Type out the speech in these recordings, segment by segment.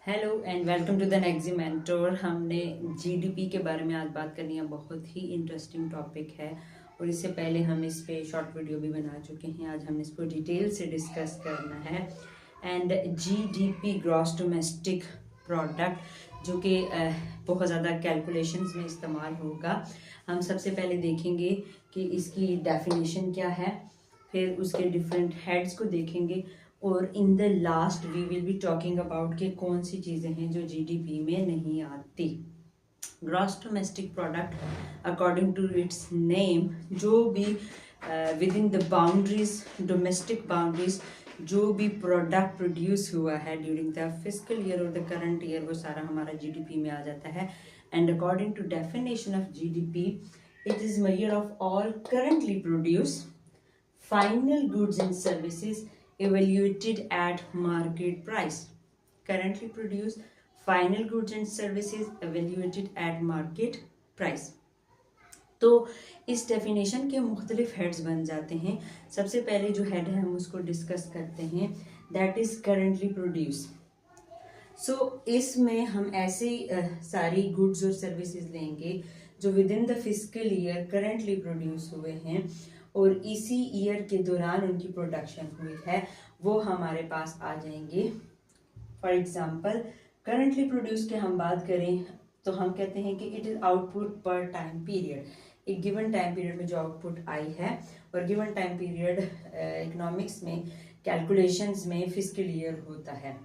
Hello and welcome to the next mentor. हमने GDP के बारे में आज बात करनी है। बहुत ही इंटरेस्टिंग टॉपिक है और इससे पहले हम इस पे शॉर्ट वीडियो भी बना चुके हैं। आज हमने इसको डिटेल से डिस्कस करना है। And GDP gross domestic product जो कि बहुत ज़्यादा कैलकुलेशंस में इस्तेमाल होगा। हम सबसे पहले देखेंगे कि इसकी डेफिनेशन क्या है, फिर उसके डिफरेंट हेड्स को देखेंगे और in the last we will be talking about कि कौन सी चीज़ें हैं जो जीडीपी में नहीं आती। Gross domestic product according to its name, जो भी within the boundaries, domestic boundaries जो भी प्रोडक्ट प्रोड्यूस हुआ है ड्यूरिंग द फिस्कल ईयर और द करंट ईयर, वो सारा हमारा जीडीपी में आ जाता है। And according to definition of GDP, it is measure of all currently produce final goods and services evaluated at market price. Currently produced final goods and services evaluated at market price. तो इस definition के मुख्तलिफ heads बन जाते हैं। सबसे पहले जो हेड है हम उसको डिस्कस करते हैं, दैट इज करंटली प्रोड्यूस। सो इसमें हम ऐसे सारी गुड्स और सर्विसेज लेंगे जो with in the fiscal year currently produce हुए हैं और इसी ईयर के दौरान उनकी प्रोडक्शन हुई है, वो हमारे पास आ जाएंगे। फॉर एग्जांपल करंटली प्रोड्यूस की हम बात करें तो हम कहते हैं कि इट इज आउटपुट पर टाइम पीरियड। एक गिवन टाइम पीरियड में जो आउटपुट आई है, और गिवन टाइम पीरियड इकोनॉमिक्स में कैलकुलेशंस में फिस्कल ईयर होता है।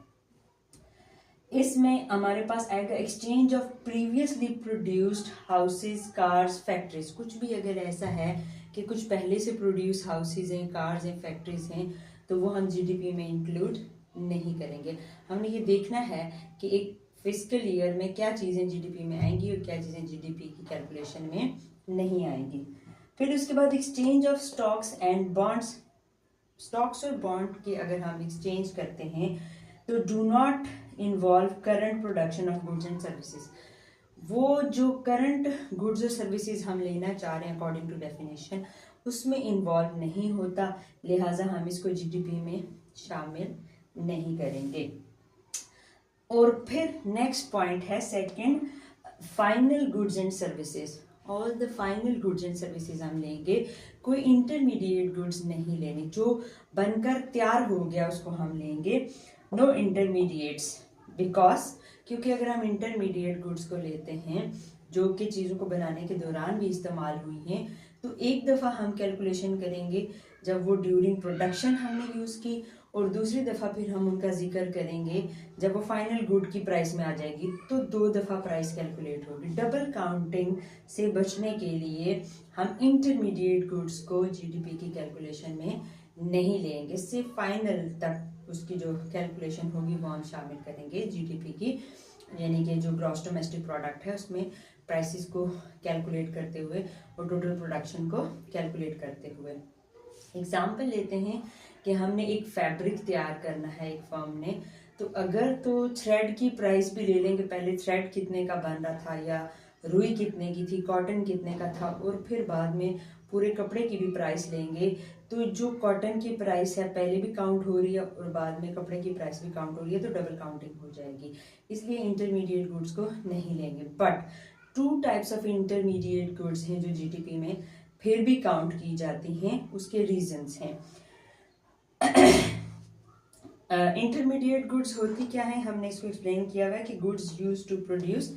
इसमें हमारे पास आएगा exchange of previously produced houses, cars, factories. कुछ भी अगर ऐसा है कि कुछ पहले से प्रोड्यूस हाउसेज हैं, कार्स हैं, फैक्ट्रीज हैं, तो वो हम जीडीपी में इंक्लूड नहीं करेंगे। हमने ये देखना है कि एक फिस्कल ईयर में क्या चीज़ें जीडीपी में आएंगी और क्या चीज़ें जीडीपी की कैलकुलेशन में नहीं आएंगी। फिर उसके बाद exchange of stocks and bonds. Stocks और बॉन्ड की अगर हम एक्सचेंज करते हैं तो do not involve current production of goods and services. वो जो करंट गुड्स और सर्विसेज हम लेना चाह रहे हैं अकॉर्डिंग टू डेफिनेशन, उसमें इन्वॉल्व नहीं होता, लिहाजा हम इसको जीडीपी में शामिल नहीं करेंगे। और फिर नेक्स्ट पॉइंट है second, final goods and services. All the final goods and services हम लेंगे, कोई इंटरमीडिएट गुड्स नहीं लेने। जो बनकर तैयार हो गया उसको हम लेंगे, नो इंटरमीडिएट्स। बिकॉज क्योंकि अगर हम इंटरमीडिएट गुड्स को लेते हैं जो कि चीज़ों को बनाने के दौरान भी इस्तेमाल हुई हैं, तो एक दफ़ा हम कैलकुलेशन करेंगे जब वो ड्यूरिंग प्रोडक्शन हमने यूज़ की, और दूसरी दफ़ा फिर हम उनका जिक्र करेंगे जब वो फाइनल गुड की प्राइस में आ जाएगी, तो दो दफ़ा प्राइस कैलकुलेट होगी। डबल काउंटिंग से बचने के लिए हम इंटरमीडिएट गुड्स को जीडीपी की कैलकुलेशन में नहीं लेंगे, सिर्फ फाइनल तक उसकी जो कैलकुलेशन होगी वो हम शामिल करेंगे जीडीपी की, यानी कि जो ग्रॉस डोमेस्टिक प्रोडक्ट है उसमें प्राइसेस को कैलकुलेट करते हुए और टोटल प्रोडक्शन को कैलकुलेट करते हुए। एग्जाम्पल लेते हैं कि हमने एक फैब्रिक तैयार करना है एक फर्म ने, तो अगर तो थ्रेड की प्राइस भी ले लेंगे, पहले थ्रेड कितने का बन रहा था या रुई कितने की थी, कॉटन कितने का था, और फिर बाद में पूरे कपड़े की भी प्राइस लेंगे, तो जो कॉटन की प्राइस है पहले भी काउंट हो रही है और बाद में कपड़े की प्राइस भी काउंट हो रही है, तो डबल काउंटिंग हो जाएगी। इसलिए इंटरमीडिएट गुड्स को नहीं लेंगे। But two types of intermediate goods हैं जो जीडीपी में फिर भी काउंट की जाती हैं, उसके रीजंस हैं। इंटरमीडिएट गुड्स होती क्या है, हमने इसको एक्सप्लेन किया हुआ है कि goods use to produce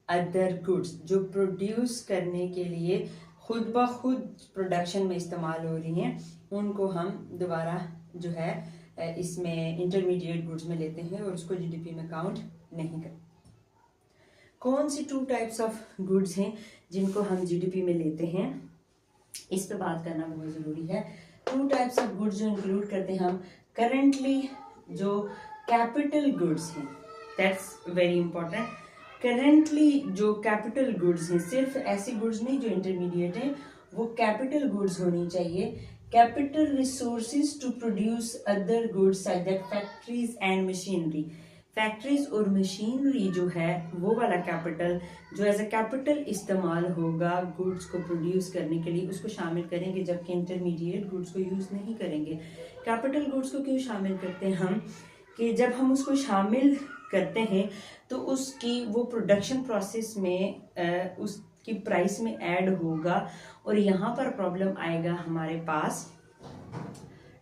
other goods, जो प्रोड्यूस करने के लिए खुद ब खुद प्रोडक्शन में इस्तेमाल हो रही हैं, उनको हम दोबारा जो है इसमें इंटरमीडिएट गुड्स में लेते हैं और उसको जीडीपी में काउंट नहीं करते। कौन सी टू टाइप्स ऑफ गुड्स हैं जिनको हम जीडीपी में लेते हैं, इस पे बात करना बहुत ज़रूरी है। टू टाइप्स ऑफ गुड्स जो इंक्लूड करते हैं हम, करेंटली जो कैपिटल गुड्स हैं, दैट्स वेरी इंपॉर्टेंट। करेंटली जो कैपिटल गुड्स हैं, सिर्फ ऐसी गुड्स नहीं जो इंटरमीडिएट हैं, वो कैपिटल गुड्स होनी चाहिए। Capital resources to produce other goods like that factories and machinery. Factories और मशीनरी जो है वो वाला कैपिटल जो एज अ कैपिटल इस्तेमाल होगा गुड्स को प्रोड्यूस करने के लिए, उसको शामिल करेंगे, जबकि इंटरमीडिएट गुड्स को यूज़ नहीं करेंगे। कैपिटल गुड्स को क्यों शामिल करते हैं हम, कि जब हम उसको शामिल करते हैं तो उसकी वो प्रोडक्शन प्रोसेस में उसकी प्राइस में ऐड होगा, और यहाँ पर प्रॉब्लम आएगा हमारे पास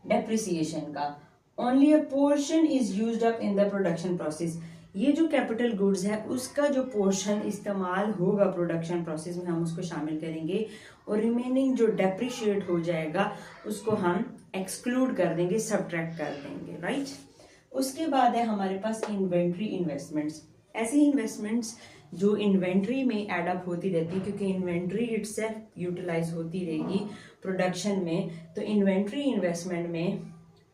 डेप्रिसिएशन का। Only a portion is used up in the production process. ये जो कैपिटल गुड्स है उसका जो पोर्शन इस्तेमाल होगा प्रोडक्शन प्रोसेस में हम उसको शामिल करेंगे, और रिमेनिंग जो डेप्रिशिएट हो जाएगा उसको हम एक्सक्लूड कर देंगे, सब्ट्रैक्ट कर देंगे, राइट। उसके बाद है हमारे पास इन्वेंट्री इन्वेस्टमेंट्स। ऐसी इन्वेस्टमेंट्स जो इन्वेंट्री में एड अप होती रहती है, क्योंकि इन्वेंट्री इटसेल्फ यूटिलाइज होती रहेगी प्रोडक्शन में, तो इन्वेंट्री इन्वेस्टमेंट में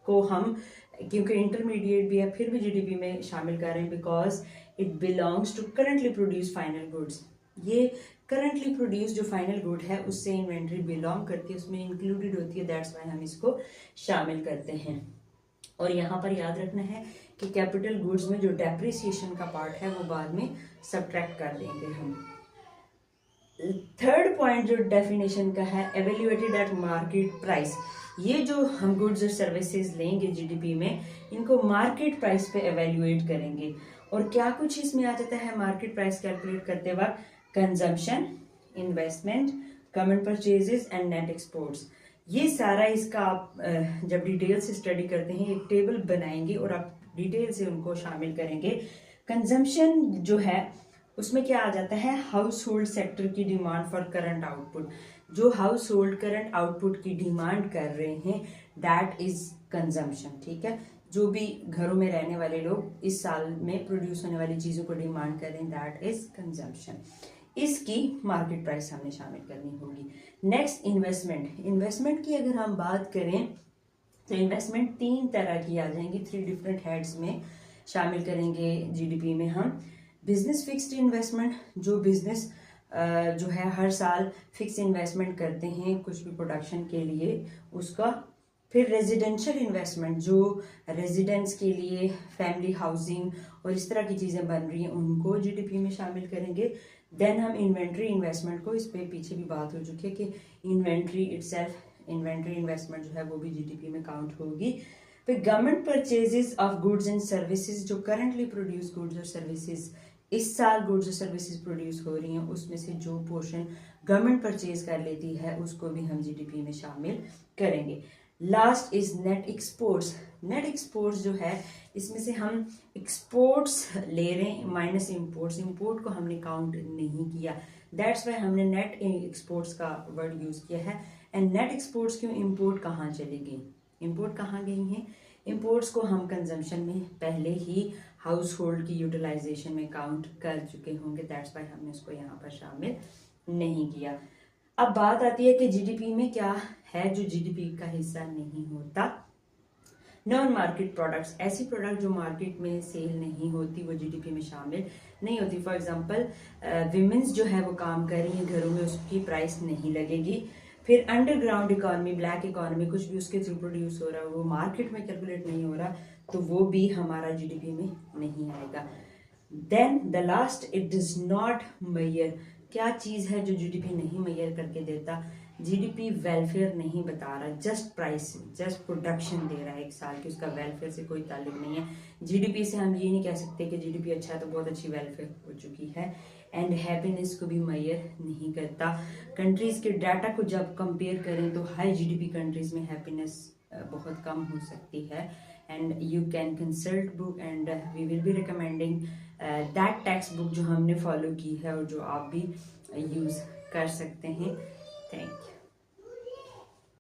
को हम, क्योंकि इंटरमीडिएट भी है, फिर भी जीडीपी में शामिल कर रहे हैं, because it belongs to currently produce final goods. ये करंटली प्रोड्यूस जो फाइनल गुड है उससे इन्वेंट्री बिलोंग करती है, उसमें इंक्लूडेड होती है, दैट्स वाई हम इसको शामिल करते हैं। और यहाँ पर याद रखना है कि कैपिटल गुड्स में जो डेप्रिसिएशन का पार्ट है वो बाद में सब्ट्रैक्ट कर देंगे हम। थर्ड पॉइंट जो डेफिनेशन का है, एवेल्युएटेड एट मार्केट प्राइस। ये जो हम गुड्स और सर्विसेज लेंगे जीडीपी में, इनको मार्केट प्राइस पे एवेल्युएट करेंगे। और क्या कुछ इसमें आ जाता है मार्केट प्राइस कैलकुलेट करते वक्त, consumption, investment, government purchases and net exports. ये सारा इसका आप जब डिटेल से स्टडी करते हैं एक टेबल बनाएंगे और आप डिटेल से उनको शामिल करेंगे। कंजम्पशन जो है उसमें क्या आ जाता है, हाउस होल्ड सेक्टर की डिमांड फॉर करंट आउटपुट। जो हाउस होल्ड करंट आउटपुट की डिमांड कर रहे हैं दैट इज कंजम्पशन, ठीक है। जो भी घरों में रहने वाले लोग इस साल में प्रोड्यूस होने वाली चीजों को डिमांड कर रहे हैं दैट इज कंजम्पशन। इसकी मार्केट प्राइस हमने शामिल करनी होगी। Next investment. इन्वेस्टमेंट की अगर हम बात करें तो इन्वेस्टमेंट 3 तरह की आ जाएंगी, 3 डिफरेंट हेड्स में शामिल करेंगे जीडीपी में हम। बिजनेस फिक्स्ड इन्वेस्टमेंट, जो बिजनेस जो है हर साल फिक्स इन्वेस्टमेंट करते हैं कुछ भी प्रोडक्शन के लिए उसका। फिर रेजिडेंशियल इन्वेस्टमेंट, जो रेजिडेंट्स के लिए फैमिली हाउसिंग और इस तरह की चीज़ें बन रही हैं उनको जीडीपी में शामिल करेंगे। देन हम इन्वेंट्री इन्वेस्टमेंट को, इस पे पीछे भी बात हो चुकी है कि इन्वेंट्री इटसेल्फ, इन्वेंट्री इन्वेस्टमेंट जो है वो भी जीडीपी में काउंट होगी। फिर government purchases of goods and services, जो करंटली प्रोड्यूस गुड्स और सर्विसेज, इस साल गुड्स और सर्विसेज प्रोड्यूस हो रही हैं उसमें से जो पोर्शन गवर्नमेंट परचेज कर लेती है उसको भी हम जीडीपी में शामिल करेंगे। Last is net exports. Net exports जो है इसमें से हम एक्सपोर्ट्स ले रहे हैं माइनस इम्पोर्ट्स। इम्पोर्ट को हमने काउंट नहीं किया, दैट्स वाई हमने नेट एक्सपोर्ट्स का वर्ड यूज किया है। एंड नेट एक्सपोर्ट्स क्यों, इम्पोर्ट कहाँ चली गई, इम्पोर्ट कहाँ गई हैं? इम्पोर्ट्स को हम कंजम्पशन में पहले ही हाउस होल्ड की यूटिलाइजेशन में काउंट कर चुके होंगे, दैट्स वाई हमने उसको यहाँ पर शामिल नहीं किया। अब बात आती है कि जीडीपी में क्या है जो जीडीपी का हिस्सा नहीं होता। नॉन मार्केट प्रोडक्ट्स, ऐसी प्रोडक्ट जो मार्केट में सेल नहीं होती वो जीडीपी में शामिल नहीं होती। फॉर एग्जांपल विमेंस जो है वो काम कर रही हैं घरों में, उसकी प्राइस नहीं लगेगी। फिर अंडरग्राउंड इकोनॉमी, ब्लैक इकोनॉमी, कुछ भी उसके थ्रू प्रोड्यूस हो रहा है वो मार्केट में कैलकुलेट नहीं हो रहा, तो वो भी हमारा जीडीपी में नहीं आएगा। Then the last, it does not measure. क्या चीज़ है जो जीडीपी नहीं मेजर करके देता? जीडीपी वेलफेयर नहीं बता रहा, जस्ट प्राइस, जस्ट प्रोडक्शन दे रहा है एक साल की, उसका वेलफेयर से कोई ताल्लुक नहीं है। जीडीपी से हम ये नहीं कह सकते कि जीडीपी अच्छा है तो बहुत अच्छी वेलफेयर हो चुकी है। एंड हैप्पीनेस को भी मेजर नहीं करता। कंट्रीज के डाटा को जब कंपेयर करें तो हाई जीडीपी कंट्रीज में हैप्पीनेस बहुत कम हो सकती है। And you can consult book and we will be recommending that text book जो हमने फॉलो की है और जो आप भी यूज़ कर सकते हैं। Thank you.